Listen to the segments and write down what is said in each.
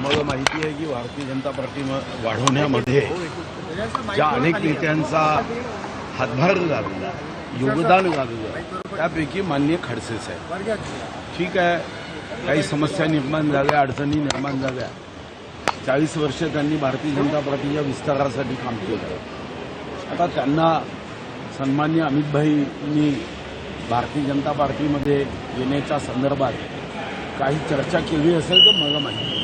मला माहिती आहे की भारतीय जनता पार्टी वाढवण्यामध्ये ज्या अनेक नेत्यांचा हातभार लागला, योगदान लागलं, त्यापैकी माननीय खडसे साहेब. ठीक आहे, काही समस्या निर्माण झाल्या, अडचणी निर्माण झाल्या. 40 वर्ष त्यांनी भारतीय जनता पार्टीच्या विस्तारासाठी काम केलं. आता त्यांना सन्माननीय अमितभाईंनी भारतीय जनता पार्टीमध्ये येण्याच्या संदर्भात काही चर्चा केली असेल तर मला माहिती आहे.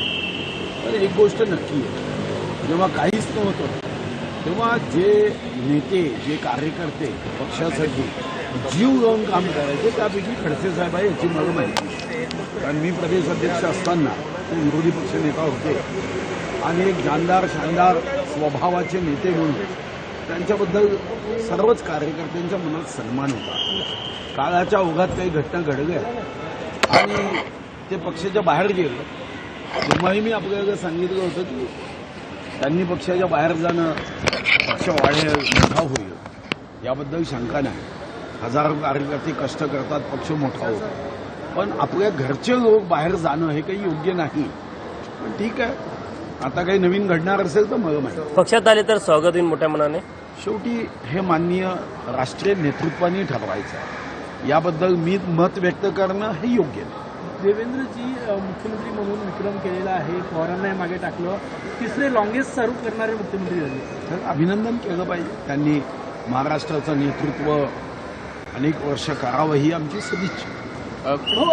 पण एक गोष्ट नक्की आहे, जेव्हा काहीच नव्हतं तेव्हा जे नेते, जे कार्यकर्ते पक्षासाठी जीव लावून काम करायचे त्यापैकी खडसे साहेब आहे याची मला माहिती आहे. कारण मी प्रदेश अध्यक्ष असताना ते विरोधी पक्ष नेता होते आणि एक जानदार शानदार स्वभावाचे नेते म्हणून त्यांच्याबद्दल सर्वच कार्यकर्त्यांच्या मनात सन्मान होता. काळाच्या ओघात काही घटना घडल्या आणि ते पक्षाच्या बाहेर गेले, तेव्हाही मी आपल्याला सांगितलं होतं की त्यांनी पक्षाच्या बाहेर जाणं पक्ष वाढेल, मोठा होईल याबद्दल शंका नाही. हजारो कार्यकर्ते कष्ट करतात, पक्ष मोठा होतो. पण आपल्या घरचे लोक बाहेर जाणं हे काही योग्य नाही. पण ठीक आहे, आता काही नवीन घडणार असेल तर मला माहिती. पक्षात आले तर स्वागत होईल मोठ्या मनाने. शेवटी हे माननीय राष्ट्रीय नेतृत्वाने ठरवायचं आहे. याबद्दल मी मत व्यक्त करणं हे योग्य नाही. देवेंद्रजी मुख्यमंत्री म्हणून विक्रम केलेला आहे, पवारांना मागे टाकलं, तिसरे लॉंगेस्ट सर्व करणारे मुख्यमंत्री झाले. तर अभिनंदन केलं पाहिजे. त्यांनी महाराष्ट्राचं नेतृत्व अनेक वर्ष करावं ही आमची सदिच्छा. हो,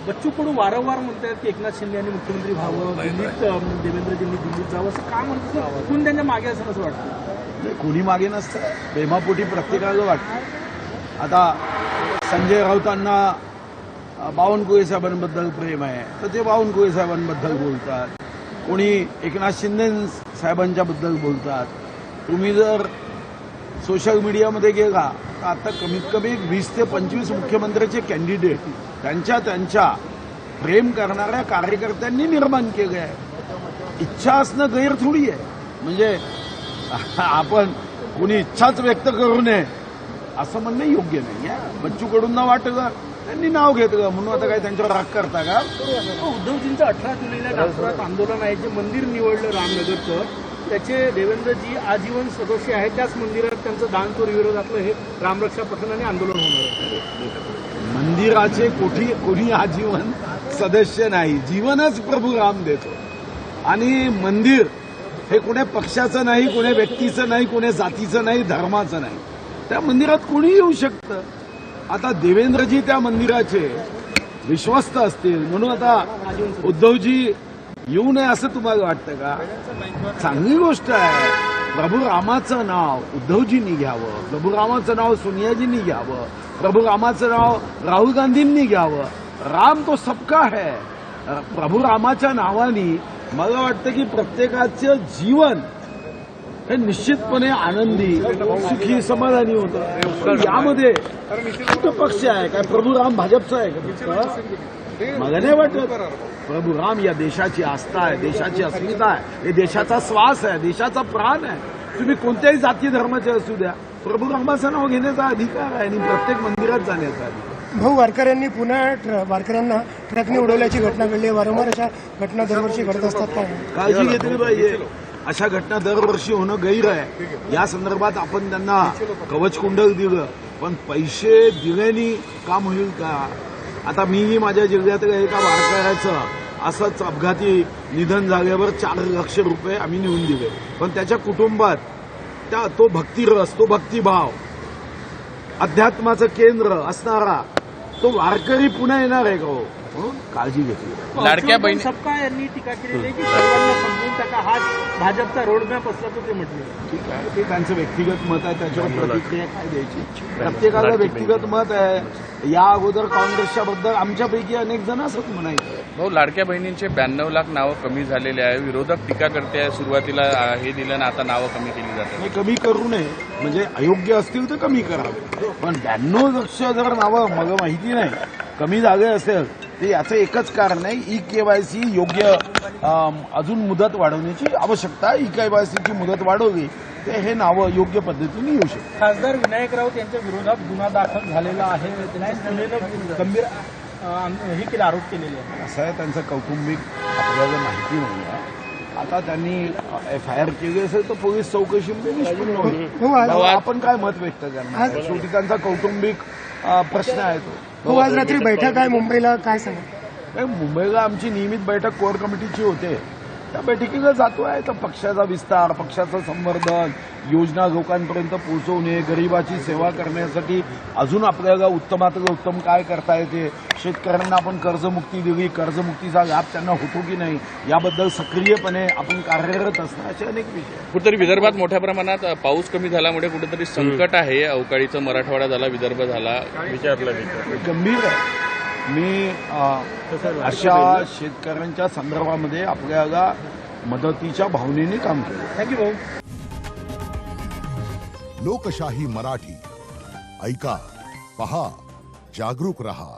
बच्चू कडू वारंवार म्हणतात की एकनाथ शिंदे यांनी मुख्यमंत्री व्हावं, दिल्लीत देवेंद्रजींनी दिल्लीत जावं, असं का म्हणतात? कोण त्यांच्या मागे असं असं वाटतं? कोणी मागे नसतं, प्रेमापोटी प्रत्येकाला वाटतं. आता संजय राऊतांना बावनकुळे साहेबांबद्दल प्रेम आहे तर ते बावनकुळे साहेबांबद्दल बोलतात, कोणी एकनाथ शिंदे साहेबांच्याबद्दल बोलतात. तुम्ही जर सोशल मीडियामध्ये गेला तर आता कमीत कमी 20 ते 25 मुख्यमंत्र्याचे कॅन्डिडेट त्यांच्या प्रेम करणाऱ्या कार्यकर्त्यांनी निर्माण केले आहे. इच्छा असणं गैर थोडी आहे. म्हणजे आपण कोणी इच्छाच व्यक्त करू नये असं म्हणणं योग्य नाही आहे. बच्चू कडूंना वाटलं, त्यांनी नाव घेतलं म्हणून आता काय त्यांच्यावर राग करता का? उद्धवजींचं 18 जुलैला नागपुरात आंदोलन आहे, जे मंदिर निवडलं रामनगरचं, त्याचे देवेंद्रजी आजीवन सदस्य आहेत. त्याच मंदिरात त्यांचं दान चोरी विरोधातलं हे रामरक्षा पठणाने आंदोलन होणार आहे. मंदिराचे कोणी आजीवन सदस्य नाही, जीवनच प्रभू राम देतो. आणि मंदिर हे कोण्या पक्षाचं नाही, कोण्या व्यक्तीचं नाही, कोण्या जातीचं नाही, धर्माचं नाही. त्या मंदिरात कोणी येऊ शकतं. आता देवेंद्रजी त्या मंदिराचे विश्वस्त असतील म्हणून आता उद्धवजी येऊ नये असं तुम्हाला वाटतं का? चांगली गोष्ट आहे. प्रभू रामाचं नाव उद्धवजींनी घ्यावं, प्रभू रामाचं नाव सोनियाजींनी घ्यावं, प्रभू रामाचं नाव राहुल गांधींनी घ्यावं. राम तो सबका है. प्रभू रामाच्या नावाने मला वाटतं की प्रत्येकाचं जीवन हे निश्चितपणे आनंदी, सुखी, समाधानी होतं. यामध्ये कुठं पक्ष आहे काय? प्रभू राम भाजपचा आहे का? मला नाही वाटत. प्रभू राम या देशाची आस्था आहे, देशाची अस्मिता आहे, हे देशाचा श्वास आहे, देशाचा प्राण आहे. तुम्ही कोणत्याही जाती धर्माचे असू द्या, प्रभू रामाचं नाव घेण्याचा अधिकार आहे आणि प्रत्येक मंदिरात जाण्याचा अधिकार. भाऊ, वारकऱ्यांनी पुन्हा वारकऱ्यांना ट्रकने उडवल्याची घटना घडली. वारंवार अशा घटना दरवर्षी घडत असतात का? काळजी घेतली पाहिजे. अशा घटना दरवर्षी होणं गैर आहे. या संदर्भात आपण त्यांना कवचकुंडल दिलं, पण पैसे दिल्याने काम होईल का? आता मीही माझ्या जिल्ह्यातल्या एका वारकऱ्याचं असंच अपघाती निधन झाल्यावर 4 लाख रुपये आम्ही नेऊन दिले. पण त्याच्या कुटुंबात तो भक्तिरस, तो भक्तिभाव, अध्यात्माचं केंद्र असणारा तो वारकरी पुन्हा येणार आहे का? हो, काळजी घेतली. लाडक्या बहिणी सपकाळ यांनी टीका केलेली आहे की सर्वांना समजून टाका, हा भाजपचा रोडमॅप असल्याचं ते म्हटले. ठीक आहे, ते त्यांचं व्यक्तिगत मत आहे, त्याच्यावर प्रतिक्रिया काय द्यायची? प्रत्येकाला व्यक्तिगत मत आहे. या अगोदर काँग्रेसच्या बद्दल आमच्यापैकी अनेक जण असंच म्हणायचं. भाऊ, लाडक्या बहिणींचे 92 लाख नावं कमी झालेले आहे. विरोधक टीका करते आहे, सुरुवातीला हे दिलं ना आता नावं कमी केली जातात. हे कमी करू नये, म्हणजे अयोग्य असतील तर कमी करावे. पण 92 लक्ष जर नावं मला माहिती नाही कमी झाले असेल ते याचं एकच कारण आहे, ई-केवायसी योग्य अजून मुदत वाढवण्याची आवश्यकता आहे. ई-केवायसीची मुदत वाढवली ते हे नावं योग्य पद्धतीने येऊ शकतात. खासदार विनायक राऊत यांच्या विरोधात गुन्हा दाखल झालेला आहे. त्यांची सुनेनं गंभीर हे केले, आरोप केलेले आहे. असं आहे, त्यांचं कौटुंबिक आपल्याला माहिती नाही. आता त्यांनी FIR केली असेल तर पोलीस चौकशीमध्ये निष्पन्न होईल. हो, आपण काय मत व्यक्त करणार? शेवटी त्यांचा कौटुंबिक प्रश्न आहे तो. हो, आज रात्री बैठक आहे मुंबईला, काय सांगा? नाही, मुंबईला आमची नियमित बैठक कोर कमिटीची होते. त्या बैठकीला जातो आहे. तर पक्षाचा विस्तार, पक्षाचं संवर्धन, योजना लोकांपर्यंत पोहोचवणे, गरिबाची सेवा करण्यासाठी अजून आपल्याला उत्तमातलं उत्तम काय करता येते, शेतकऱ्यांना आपण कर्जमुक्ती दिली, कर्जमुक्तीचा लाभ त्यांना होतो की नाही याबद्दल सक्रियपणे आपण कार्यरत असणं, असे अनेक विषय आहेत. कुठेतरी विदर्भात मोठ्या प्रमाणात पाऊस कमी झाल्यामुळे कुठेतरी संकट आहे. अवकाळीचं मराठवाडा झाला, विदर्भ झाला. गंभीर आहे. मी अशा शेतकऱ्यांच्या संदर्भामध्ये आपल्याला मदतीच्या भावनेने काम केलं. थँक्यू भाऊ. लोकशाही मराठी ऐका, पहा, जागरूक रहा.